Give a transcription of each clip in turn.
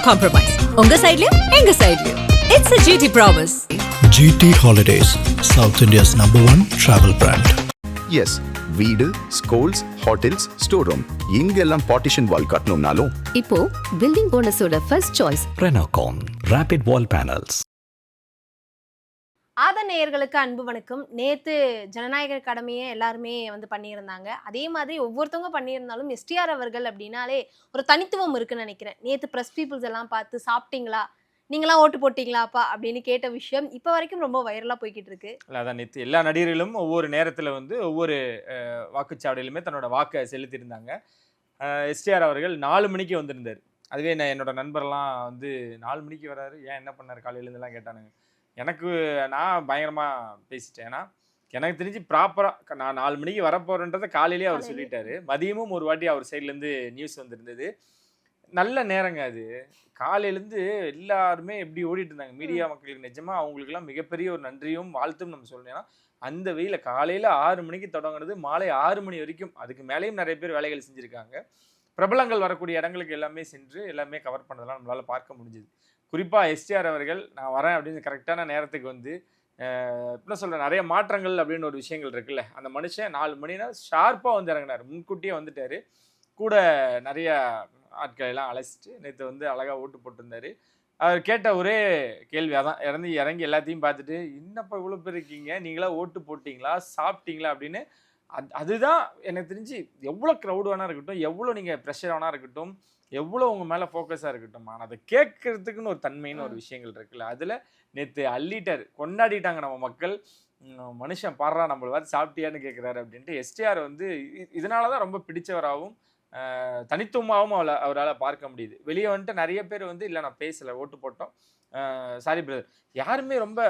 compromise. உங்க சைடுலயும் எங்க சைடுலயும். It's a GT promise. GT Holidays, South India's #1 travel brand. Yes, வீடு, schools, hotels, store room இங்கெல்லாம் partition wall கட்டணும்னாலும் இப்போ பில்டிங் ஓனர்ஸோட first choice Renocon Rapid Wall Panels. நேயர்களுக்கு அன்பு வணக்கம். நேற்று ஜனநாயக கடமையை எல்லாருமே பண்ணியிருந்தாங்க. அதே மாதிரி ஒவ்வொருத்தவங்க பண்ணியிருந்தாலும் எஸ்டிஆர் அவர்கள் அப்படின்னாலே ஒரு தனித்துவம் இருக்குன்னு நினைக்கிறேன். நேற்று ப்ரெஸ் பீப்புள்ஸ் எல்லாம் பார்த்து சாப்பிட்டீங்களா, நீங்களாம் ஓட்டு போட்டிங்களாப்பா அப்படின்னு கேட்ட விஷயம் இப்போ வரைக்கும் ரொம்ப வைரலாக போய்கிட்டு இருக்கு. அதான் நேற்று எல்லா நடிகர்களும் ஒவ்வொரு நேரத்தில் ஒவ்வொரு வாக்குச்சாவடியிலுமே தன்னோட வாக்கை செலுத்தியிருந்தாங்க. எஸ்டிஆர் அவர்கள் 4 மணிக்கு வந்திருந்தார். அதுவே என்னோட நண்பர்லாம் 4 மணிக்கு வராரு, ஏன் என்ன பண்ணார் காலையிலேருந்துலாம் கேட்டானுங்க. நான் பயங்கரமாக பேசிட்டேன். ஏன்னா எனக்கு தெரிஞ்சு ப்ராப்பராக நான் 4 மணிக்கு வரப்போகிறேன்றதை காலையிலேயே அவர் சொல்லிட்டாரு. மதியமும் ஒரு வாட்டி அவர் சைட்லேருந்து நியூஸ் வந்திருந்தது. நல்ல நேரங்க அது. காலையிலேருந்து எல்லாருமே எப்படி ஓடிட்டு இருந்தாங்க மீடியா மக்களுக்கு. நிஜமாக அவங்களுக்குலாம் மிகப்பெரிய ஒரு நன்றியும் வாழ்த்தும் நம்ம சொல்லணும். ஏன்னா அந்த வெயில காலையில் 6 மணிக்கு தொடங்குறது மாலை 6 மணி வரைக்கும், அதுக்கு மேலேயும் நிறைய பேர் வேலைகள் செஞ்சுருக்காங்க. பிரபலங்கள் வரக்கூடிய இடங்களுக்கு எல்லாமே சென்று எல்லாமே கவர் பண்ணதெல்லாம் நம்மளால் பார்க்க முடிஞ்சுது. குறிப்பாக எஸ்டிஆர் அவர்கள் நான் வரேன் அப்படின்னு கரெக்டான நேரத்துக்கு என்ன சொல்கிறேன், நிறைய மாற்றங்கள் அப்படின்னு ஒரு விஷயங்கள் இருக்குல்ல. அந்த மனுஷன் 4 மணினா ஷார்ப்பாக இறங்கினார், முன்கூட்டியே வந்துட்டார். கூட நிறைய ஆட்கள் எல்லாம் அழைச்சிட்டு நேற்று அழகாக ஓட்டு போட்டிருந்தார். அவர் கேட்ட ஒரே கேள்வி அதான், இறங்கி எல்லாத்தையும் பார்த்துட்டு, இன்னப்போ இவ்வளோ பேர் இருக்கீங்க, நீங்களா ஓட்டு போட்டிங்களா, சாப்பிட்டீங்களா அப்படின்னு. அதுதான் எனக்கு தெரிஞ்சு எவ்வளோ க்ரௌட் வேணா இருக்கட்டும், எவ்வளோ நீங்கள் ப்ரெஷர் வேணா இருக்கட்டும், எவ்வளோ உங்கள் மேலே ஃபோக்கஸாக இருக்கட்டும், ஆனால் அதை கேட்கறதுக்குன்னு ஒரு தன்மைன்னு ஒரு விஷயங்கள் இருக்குல்ல. அதில் நேற்று அள்ளிட்டார், கொண்டாடிட்டாங்க நம்ம மக்கள். மனுஷன் பாடுறா நம்மளை பார்த்து சாப்பிட்டியான்னு கேட்குறாரு அப்படின்ட்டு. எஸ்டிஆர் இதனால தான் ரொம்ப பிடிச்சவராகவும் தனித்துவமாகவும் அவரால் பார்க்க முடியுது. வெளியே நிறைய பேர் இல்லை நான் பேசலை, ஓட்டு போட்டோம், சாரி பிரதர், யாருமே ரொம்ப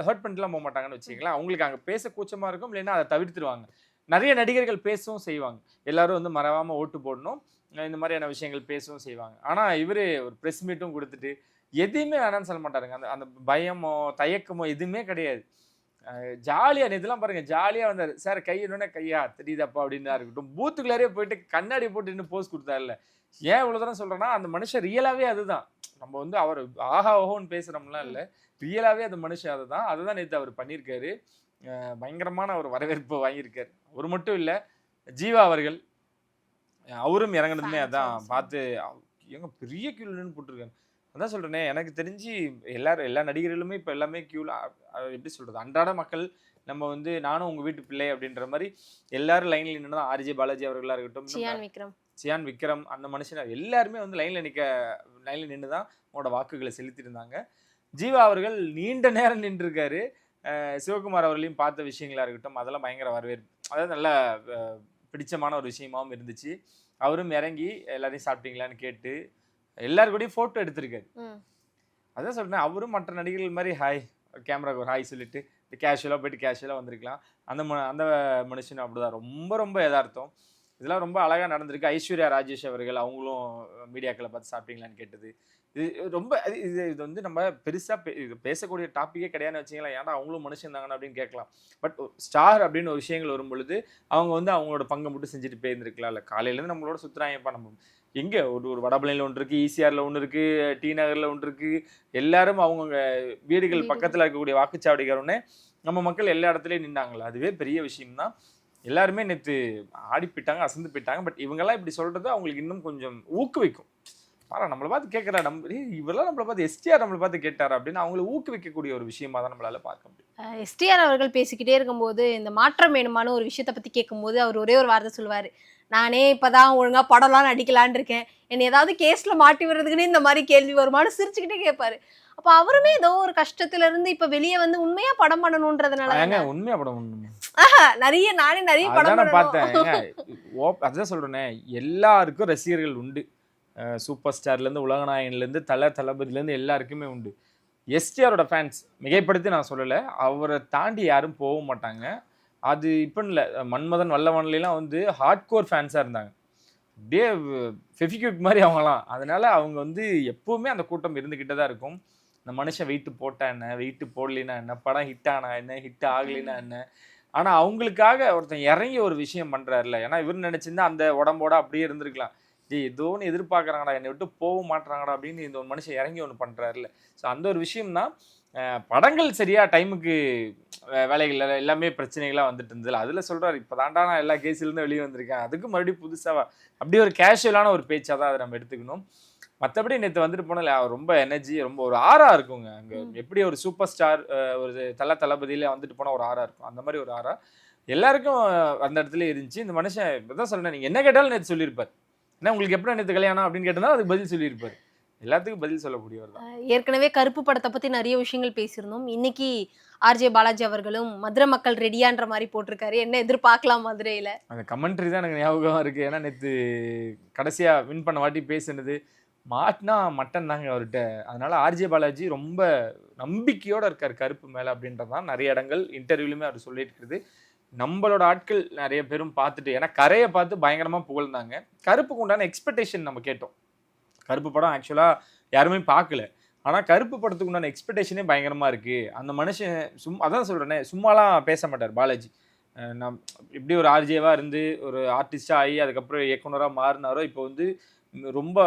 ஹர்ட் பண்ணிட்டுலாம் போக மாட்டாங்கன்னு வச்சுக்கலாம். அவங்களுக்கு அங்கே பேச கூச்சமாக இருக்கும், இல்லைன்னா அதை தவிர்த்துருவாங்க. நிறைய நடிகர்கள் பேசவும் செய்வாங்க, எல்லாரும் மறவாமல் ஓட்டு போடணும், இந்த மாதிரியான விஷயங்கள் பேசவும் செய்வாங்க. ஆனால் இவர் ஒரு ப்ரெஸ் மீட்டும் கொடுத்துட்டு எதையுமே வேணான்னு சொல்ல மாட்டாருங்க. அந்த பயமோ தயக்கமோ எதுவுமே கிடையாது. ஜாலியாக இதெல்லாம் பாருங்கள், ஜாலியாக வந்தார். சார் கையினோடனே கையா தெரியுதாப்பா அப்படின்னா இருக்கட்டும், பூத்துக்குள்ளாரே போயிட்டு கண்ணாடி போட்டு இன்னும் போஸ் கொடுத்தாருல. ஏன் இவ்வளோ தூரம் சொல்கிறேன்னா, அந்த மனுஷன் ரியலாகவே அதுதான். நம்ம அவர் ஆஹா ஓஹோன்னு பேசுகிறோம்லாம் இல்லை, ரியலாகவே அந்த மனுஷன் அதுதான் நேற்று அவர் பண்ணியிருக்காரு. பயங்கரமான ஒரு வரவேற்பு வாங்கியிருக்காரு. அவர் மட்டும் இல்லை, ஜீவா அவர்கள் அவரும் இறங்கினதுமே அதான் பார்த்து எங்க பெரிய கியூலன்னு போட்டிருக்காங்க. அதான் சொல்கிறேனே, எனக்கு தெரிஞ்சு எல்லா நடிகர்களுமே இப்போ எல்லாமே கியூவில், எப்படி சொல்கிறது, அன்றாட மக்கள் நம்ம நானும் உங்கள் வீட்டு பிள்ளை அப்படின்ற மாதிரி எல்லாரும் லைனில் நின்று தான். ஆர்ஜே பாலாஜி அவர்களாக இருக்கட்டும், சியான் விக்ரம், அந்த மனுஷன் எல்லாருமே லைனில் நின்று தான் அவங்களோட வாக்குகளை செலுத்தியிருந்தாங்க. ஜீவா அவர்கள் நீண்ட நேரம் நின்றுருக்காரு. சிவகுமார் அவர்களையும் பார்த்த விஷயங்களாக இருக்கட்டும், அதெல்லாம் பயங்கர வரவேற்பு, அதாவது நல்ல பிடிச்சமான ஒரு விஷயமாகவும் இருந்துச்சு. அவரும் இறங்கி எல்லாரையும் சாப்பிட்டீங்களான்னு கேட்டு எல்லாருக்கூடையும் ஃபோட்டோ எடுத்திருக்காரு. அதான் சொல்கிறேன், அவரும் மற்ற நடிகர்கள் மாதிரி ஹாய், கேமராவுக்கு ஒரு ஹாய் சொல்லிட்டு கேஷுவலாக போயிட்டு கேஷுவலாக வந்திருக்கலாம். அந்த மனுஷனும் அப்படிதான், ரொம்ப ரொம்ப யதார்த்தம். இதெல்லாம் ரொம்ப அழகாக நடந்திருக்கு. ஐஸ்வர்யா ராஜேஷ் அவர்கள் அவங்களும் மீடியாக்களை பார்த்து சாப்பிட்டீங்களான்னு கேட்டது, இது ரொம்ப இது நம்ம பெருசாக பேசக்கூடிய டாப்பிக்கே கிடையாதுன்னு வச்சிங்களேன். ஏன்னா அவங்களும் மனுஷன் தாங்கன்னு அப்படின்னு கேட்கலாம். பட் ஸ்டார் அப்படின்னு ஒரு விஷயங்கள் வரும் பொழுது அவங்க அவங்களோட பங்கை மட்டும் செஞ்சுட்டு போயிருந்துருக்கலாம். இல்லை காலையிலேருந்து நம்மளோட சுற்றுறாங்கப்பா, நம்ம எங்கே ஒரு வடபழனியில் ஒன்று இருக்குது, ஈசிஆரில் ஒன்று இருக்குது, டி நகரில் ஒன்று இருக்குது, எல்லாரும் அவங்கவுங்க வீடுகள் பக்கத்தில் இருக்கக்கூடிய வாக்குச்சாவடிக்காரனே நம்ம மக்கள் எல்லா இடத்துலையும் நின்றாங்களா. அதுவே பெரிய விஷயம்தான். எல்லாருமே நேற்று ஆடி போயிட்டாங்க, அசந்து போயிட்டாங்க. பட் இவங்கெல்லாம் இப்படி சொல்கிறது அவங்களுக்கு இன்னும் கொஞ்சம் ஊக்குவிக்கும். நம்மளை பார்த்து கேட்குறா, இவரெல்லாம் நம்மளை பார்த்து எஸ்டிஆர் நம்மளை பார்த்து கேட்டாரா அப்படின்னு அவங்களை ஊக்குவிக்கக்கூடிய ஒரு விஷயமா தான் நம்மளால பார்க்க முடியும். எஸ்டிஆர் அவர்கள் பேசிக்கிட்டே இருக்கும்போது இந்த மாற்றம் வேணுமான ஒரு விஷயத்தை பற்றி கேட்கும்போது அவர் ஒரே ஒரு வார்த்தை சொல்லுவார், நானே இப்போதான் ஒழுங்காக படம்லாம் நடிக்கலான் இருக்கேன், என்னை ஏதாவது கேஸில் மாட்டி வர்றதுக்குன்னு இந்த மாதிரி கேள்வி வருமானு சிரிச்சுக்கிட்டே கேட்பாரு. அப்போ அவருமே ஏதோ ஒரு கஷ்டத்துல இருந்து இப்போ வெளியே உண்மையாக படம் பண்ணணுன்றதுனால உண்மையாக படம் பண்ணணும். நானே நிறைய படம் பார்த்தேன். அதான் சொல்கிறேனே, எல்லாருக்கும் ரசிகர்கள் உண்டு. சூப்பர் ஸ்டார்லேருந்து உலகநாயகன்லேருந்து தளபதியிலேருந்து எல்லாருக்குமே உண்டு. எஸ்டிஆரோட ஃபேன்ஸ் மிகைப்படுத்தி நான் சொல்லலை, அவரை தாண்டி யாரும் போக மாட்டாங்க. அது இப்போ இல்லை, மன்மதன் வல்லவன்லாம் ஹார்ட்கோர் ஃபேன்ஸாக இருந்தாங்க, அப்படியே ஃபெவிக்விக் மாதிரி அவங்களாம். அதனால அவங்க எப்போவுமே அந்த கூட்டம் இருந்துக்கிட்டே தான் இருக்கும். இந்த மனுஷன் வெயிட்டு போட்டா என்ன, வெயிட்டு போடலினா என்ன, படம் ஹிட் ஆனா என்ன, ஹிட் ஆகலைன்னா என்ன. ஆனால் அவங்களுக்காக ஒருத்தன் இறங்கி ஒரு விஷயம் பண்ணுறாருல. ஏன்னா இவர் நினச்சிருந்தா அந்த உடம்போட அப்படியே இருந்திருக்கலாம். ஏதோ ஒன்று எதிர்பார்க்குறாங்கடா, என்னை விட்டு போக மாட்டுறாங்கடா அப்படின்னு இந்த ஒரு மனுஷன் இறங்கி ஒன்று பண்ணுறாருல்ல. ஸோ அந்த ஒரு விஷயம் தான். படங்கள் சரியா டைமுக்கு வேலைகள் எல்லாமே பிரச்சனைகளாக வந்துட்டு இருந்தது. அதில் சொல்கிறார், இப்போ தாண்டா நான் எல்லா கேஸ்லேருந்து வெளியே வந்திருக்கேன், அதுக்கு மறுபடியும் புதுசாக அப்படி ஒரு கேஷுவலான ஒரு பேச்சாக தான் அதை நம்ம எடுத்துக்கணும். மற்றபடி நேற்று வந்துட்டு போனால ரொம்ப எனர்ஜி, ரொம்ப ஒரு ஆறா இருக்குங்க. அங்கே எப்படி ஒரு சூப்பர் ஸ்டார் ஒரு தளபதியில் வந்துட்டு போனால் ஒரு ஆறா இருக்கும், அந்த மாதிரி ஒரு ஆறா எல்லாருக்கும் அந்த இடத்துல இருந்துச்சு. இந்த மனுஷன் இப்பதான் சொல்றேன், நீங்க என்ன கேட்டாலும் நேற்று சொல்லியிருப்பார். ஏன்னா உங்களுக்கு எப்படி நேற்று கல்யாணம் அப்படின்னு கேட்டா அதுக்கு பதில் சொல்லியிருப்பார். எல்லாத்துக்கும் பதில் சொல்லக்கூடியவர் தான். ஏற்கனவே கருப்பு படத்தை பத்தி நிறைய விஷயங்கள் பேசியிருந்தோம். இன்னைக்கு ஆர்ஜே பாலாஜி அவர்களும் மதுரை மக்கள் ரெடியான்ற மாதிரி போட்டிருக்காரு. என்ன எதிர்பார்க்கலாம் மதுரையில? அந்த கமெண்ட்ரி தான் எனக்கு ஞாபகம் இருக்கு. ஏன்னா நேற்று கடைசியா வின் பண்ண வாட்டி பேசுனது மாட்டினா மட்டன் தாங்க அவர்கிட்ட. அதனால ஆர்ஜே பாலாஜி ரொம்ப நம்பிக்கையோட இருக்கார் கருப்பு மேல அப்படின்றதான் நிறைய இடங்கள் இன்டர்வியூலுமே அவர் சொல்லிட்டு இருக்குது. நம்மளோட ஆட்கள் நிறைய பேரும் பார்த்துட்டு, ஏன்னா கரையை பார்த்து பயங்கரமா புகழ்ந்தாங்க. கருப்புக்கு உண்டான எக்ஸ்பெக்டேஷன் நம்ம கேட்டோம். கருப்பு படம் ஆக்சுவலா யாருமே பார்க்கல, ஆனா கருப்பு படத்துக்கு உண்டான எக்ஸ்பெக்டேஷனே பயங்கரமா இருக்கு. அந்த மனுஷன் அதான் சொல்றேனே, சும்மாலாம் பேச மாட்டார் பாலாஜி. நான் இப்படி ஒரு ஆர்ஜேவா இருந்து ஒரு ஆர்டிஸ்டா ஆகி அதுக்கப்புறம் இயக்குனராக மாறினாரோ, இப்போ வந்து ரொம்ப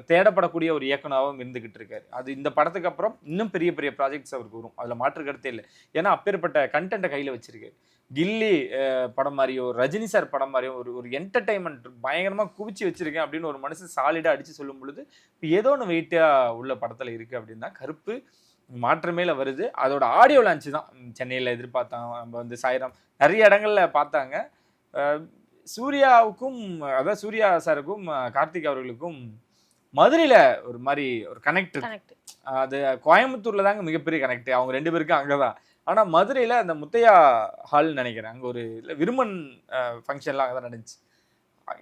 தேடப்படக்கூடிய ஒரு இயக்குனராகவும் இருந்துகிட்டு இருக்காரு. அது இந்த படத்துக்கு அப்புறம் இன்னும் பெரிய பெரிய ப்ராஜெக்ட்ஸ் அவருக்கு வரும், அதுல மாற்று கருத்தே இல்லை. ஏன்னா அப்பேற்பட்ட கண்டென்ட்டை கையில வச்சிருக்காரு. கில்லி படம் மாதிரியோ, ரஜினி சார் படம் மாதிரியோ ஒரு என்டர்டைன்மெண்ட் பயங்கரமா குவிச்சு வச்சிருக்கேன் அப்படின்னு ஒரு மனுஷன் சாலிடா அடிச்சு சொல்லும் பொழுது ஏதோ ஒன்று வெயிட்டா உள்ள படத்துல இருக்கு அப்படின்னா கருப்பு மாற்றமேல வருது. அதோட ஆடியோ லான்ச்சு தான் சென்னையில் எதிர்பார்த்தாங்க. நம்ம வந்து சாய்ராம் நிறைய இடங்கள்ல பார்த்தாங்க. சூர்யாவுக்கும், அதாவது சூர்யா சாருக்கும் கார்த்திக் அவர்களுக்கும் மதுரையில ஒரு மாதிரி ஒரு கனெக்ட் இருக்கு. அது கோயம்புத்தூர்ல தாங்க மிகப்பெரிய கனெக்ட், அவங்க ரெண்டு பேருக்கும் அங்கதான். ஆனா மதுரையில அந்த முத்தையா ஹால் நினைக்கிறேன், அங்க ஒரு விருமன் ஃபங்க்ஷன்லாம் அங்கதான் நடந்துச்சு.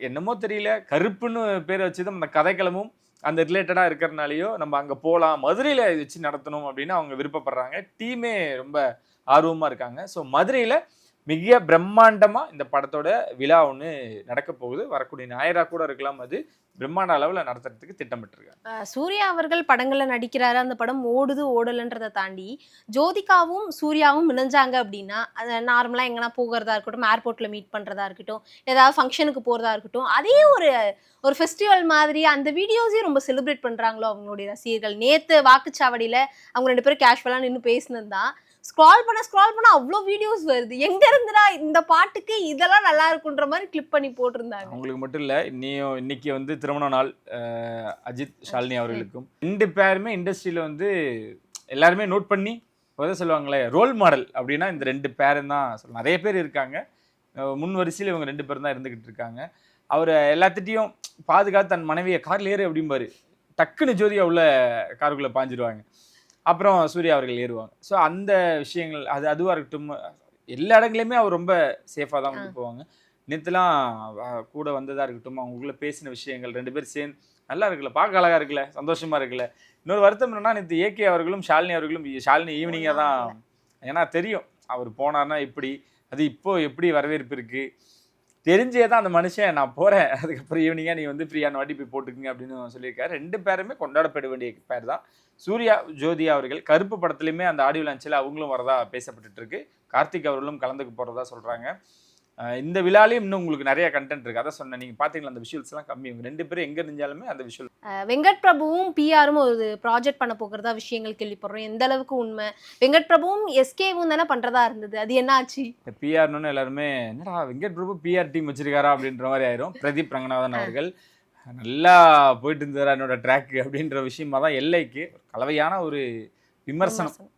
என்னமோ தெரியல, கருப்புன்னு பேர் வச்சதும் அந்த கதைக்களமும் அந்த ரிலேட்டடா இருக்கிறதுனாலயோ நம்ம அங்க போகலாம், மதுரையில வச்சு நடத்தணும் அப்படின்னு அவங்க விருப்பப்படுறாங்க. டீமே ரொம்ப ஆர்வமா இருக்காங்க. ஸோ மதுரையில மிக பிரம்மாண்டமா இந்த படத்தோட விழா ஒன்று நடக்க போகுது. வரக்கூடிய ஞாயிறா கூட இருக்கலாம். அது பிரம்மாண்ட அளவில் நடத்துறதுக்கு திட்டமிட்டிருக்காங்க. சூர்யா அவர்கள் படங்கள்ல நடிக்கிறாரு, அந்த படம் ஓடுது ஓடலன்றதை தாண்டி ஜோதிகாவும் சூர்யாவும் இணைஞ்சாங்க அப்படின்னா, அதை நார்மலா எங்கன்னா போகிறதா இருக்கட்டும், ஏர்போர்ட்ல மீட் பண்றதா இருக்கட்டும், ஏதாவது ஃபங்க்ஷனுக்கு போறதா இருக்கட்டும், அதே ஒரு ஃபெஸ்டிவல் மாதிரி அந்த வீடியோஸையும் ரொம்ப செலிப்ரேட் பண்றாங்களோ அவங்களுடைய ரசிகர்கள். நேத்து வாக்குச்சாவடியில அவங்க ரெண்டு பேரும் கேஷுவலா நின்று பேசினது தான். ஸ்க்ரால் பண்ண அவ்வளோ வீடியோஸ் வருது. எங்க இருந்துடா இந்த பாட்டுக்கு இதெல்லாம் நல்லா இருக்குன்ற மாதிரி கிளிப் பண்ணி போட்டிருந்தாங்க. அவங்களுக்கு மட்டும் இல்லை, இன்னைக்கு வந்து திருமண நாள் அஜித் ஷாலினி அவர்களுக்கும். ரெண்டு பேருமே இண்டஸ்ட்ரியில வந்து எல்லாருமே நோட் பண்ணி சொல்லுவாங்களே ரோல் மாடல் அப்படின்னா இந்த ரெண்டு பேரும் தான் சொல்லலாம். நிறைய பேர் இருக்காங்க, முன் வரிசையில் இவங்க ரெண்டு பேரும் தான் இருந்துகிட்டு இருக்காங்க. அவர் எல்லாத்திட்டையும் பாதுகாத்து தன் மனைவியை கார்ல ஏறு அப்படிம்பாரு, டக்குன்னு ஜோதியா உள்ள காருக்குள்ள பாஞ்சிருவாங்க, அப்புறம் சூர்யா அவர்கள் ஏறுவாங்க. ஸோ அந்த விஷயங்கள் அதுவாக இருக்கட்டும், எல்லா இடங்களையுமே அவர் ரொம்ப சேஃபாக தான் கொண்டு போவாங்க. நேற்றுலாம் கூட வந்ததாக இருக்கட்டும், அவங்களுக்குள்ள பேசின விஷயங்கள் ரெண்டு பேரும் சேர்ந்து நல்லா இருக்குல்ல, பார்க்க அழகாக இருக்குல்ல, சந்தோஷமாக இருக்குல்ல. இன்னொரு வருத்தம் என்னன்னா, நேற்று ஏகே அவர்களும் ஷாலினி ஈவினிங்காக தான், ஏன்னா தெரியும் அவர் போனார்னா இப்படி, அது இப்போ எப்படி வரவேற்பு இருக்குது தெரிஞ்சே தான் அந்த மனுஷன் நான் போகிறேன், அதுக்கப்புறம் ஈவினிங்காக நீ வந்து ஃப்ரீயான வாட்டி போய் போட்டுக்குங்க அப்படின்னு சொல்லியிருக்காரு. ரெண்டு பேருமே கொண்டாடப்பட வேண்டிய பேர் தான். சூர்யா ஜோதியா அவர்கள் கருப்பு படத்துலையுமே அந்த ஆடியோ லான்ச்சில் அவங்களும் வரதா பேசப்பட்டு இருக்கு. கார்த்திக் அவர்களும் கலந்துக்கு போகிறதா சொல்கிறாங்க. இந்த விழாலையும் இன்னும் உங்களுக்கு நிறைய கண்டென்ட் இருக்கு. அதான் சொன்னேன், நீங்க பாத்தீங்களா அந்த விஷுவல்ஸ் எல்லாம் கம்மி, இவங்க ரெண்டு பேரும் எங்க இருந்தாலுமே அந்த விஷுவல். வெங்கட் பிரபுவும் பிஆரும் ஒரு ப்ராஜெக்ட் பண்ண போகிறதா விஷயங்கள் கேள்விப்படுறோம். எந்த அளவுக்கு உண்மை? வெங்கட் பிரபுவும் எஸ்கேவும் தானே பண்றதா இருந்தது, அது என்ன ஆச்சு? பிஆர்னு எல்லாருமே என்னடா வெங்கட் பிரபு பிஆர் டீம் வச்சிருக்காரா அப்படின்ற மாதிரி ஆயிரும். பிரதீப் ரங்கநாதன் அவர்கள் நல்லா போயிட்டு இருந்தாரா என்னோட ட்ராக் அப்படின்ற விஷயமா தான் எல்லைக்கு கலவையான ஒரு விமர்சனம்.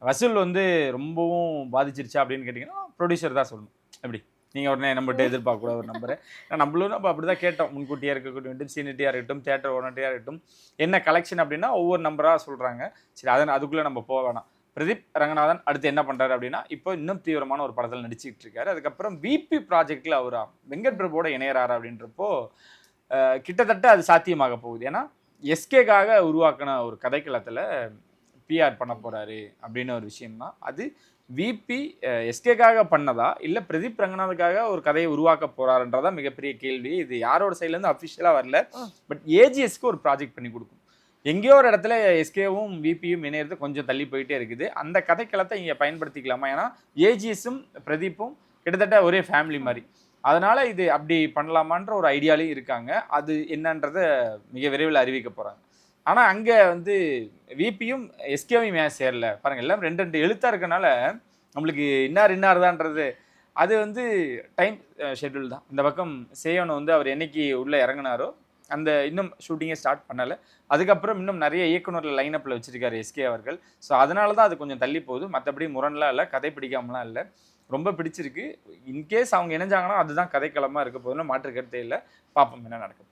வசூல் வந்து ரொம்பவும் பாதிச்சிருச்சா அப்படின்னு கேட்டிங்கன்னா ப்ரொடியூசர் தான் சொல்லணும். எப்படி நீங்கள் உடனே நம்மகிட்ட எதிர்பார்க்கக்கூட ஒரு நம்பரை நம்மளும் நம்ம அப்படி தான் கேட்டோம். முன்கூட்டியாக இருக்கட்டும், சீனிட்டியாக இருக்கட்டும், தேட்டர் ஓனட்டியாக இருக்கட்டும், என்ன கலெக்ஷன் அப்படின்னா ஒவ்வொரு நம்பராக சொல்கிறாங்க. சரி, அதுக்குள்ளே நம்ம போக வேணாம். பிரதீப் ரங்கநாதன் அடுத்து என்ன பண்ணுறாரு அப்படின்னா, இப்போ இன்னும் தீவிரமான ஒரு படத்தில் நடிச்சுக்கிட்டு இருக்காரு. அதுக்கப்புறம் விபி ப்ராஜெக்டில் அவர் வெங்கட் பிரபுவோட இணையறாரு அப்படின்றப்போ கிட்டத்தட்ட அது சாத்தியமாக போகுது. ஏன்னா எஸ்கேக்காக உருவாக்கின ஒரு கதைக்களத்தில் பிஆர் பண்ண போகிறாரு அப்படின்னு ஒரு விஷயம்தான். அது விபி எஸ்கேக்காக பண்ணதா இல்லை பிரதீப் ரங்கநாதுக்காக ஒரு கதையை உருவாக்க போறாருன்றதா மிகப்பெரிய கேள்வி. இது யாரோட சைட்லேருந்து அஃபிஷியலாக வரல, பட் ஏஜிஎஸ்க்கு ஒரு ப்ராஜெக்ட் பண்ணி கொடுக்கும். எங்கேயோ ஒரு இடத்துல எஸ்கேவும் விபியும் இணையிறது கொஞ்சம் தள்ளி போயிட்டே இருக்குது. அந்த கதைக்களத்தை இங்கே பயன்படுத்திக்கலாமா? ஏன்னா ஏஜிஎஸும் பிரதீப்பும் கிட்டத்தட்ட ஒரே ஃபேமிலி மாதிரி. அதனால இது அப்படி பண்ணலாமான்ற ஒரு ஐடியாலையும் இருக்காங்க. அது என்னன்றதை மிக விரைவில் அறிவிக்க போறாங்க. ஆனா அங்க வந்து விபியும் எஸ்கேவையும் ஏன் சேரல பாருங்க, எல்லாம் 2 எழுத்தா இருக்கனால நம்மளுக்கு இன்னார்தான்றது அது வந்து டைம் ஷெட்யூல் தான். இந்த பக்கம் சேவன் வந்து அவர் என்னைக்கு உள்ள இறங்கினாரோ அந்த இன்னும் ஷூட்டிங்கே ஸ்டார்ட் பண்ணலை. அதுக்கப்புறம் இன்னும் நிறைய இயக்குநர்கள் லைனப்பில் வச்சிருக்காரு எஸ்கே அவர்கள். ஸோ அதனால தான் அது கொஞ்சம் தள்ளி போகுது. மற்றபடி முரண்லாம் இல்லை, கதை பிடிக்காமலாம் இல்லை, ரொம்ப பிடிச்சிருக்கு. இன்கேஸ் அவங்க இணைஞ்சாங்கன்னா அதுதான் கதைக்களமாக இருக்க போதுன்னு மாற்று கருத்தே இல்லை. பார்ப்போம் என்ன நடக்குது.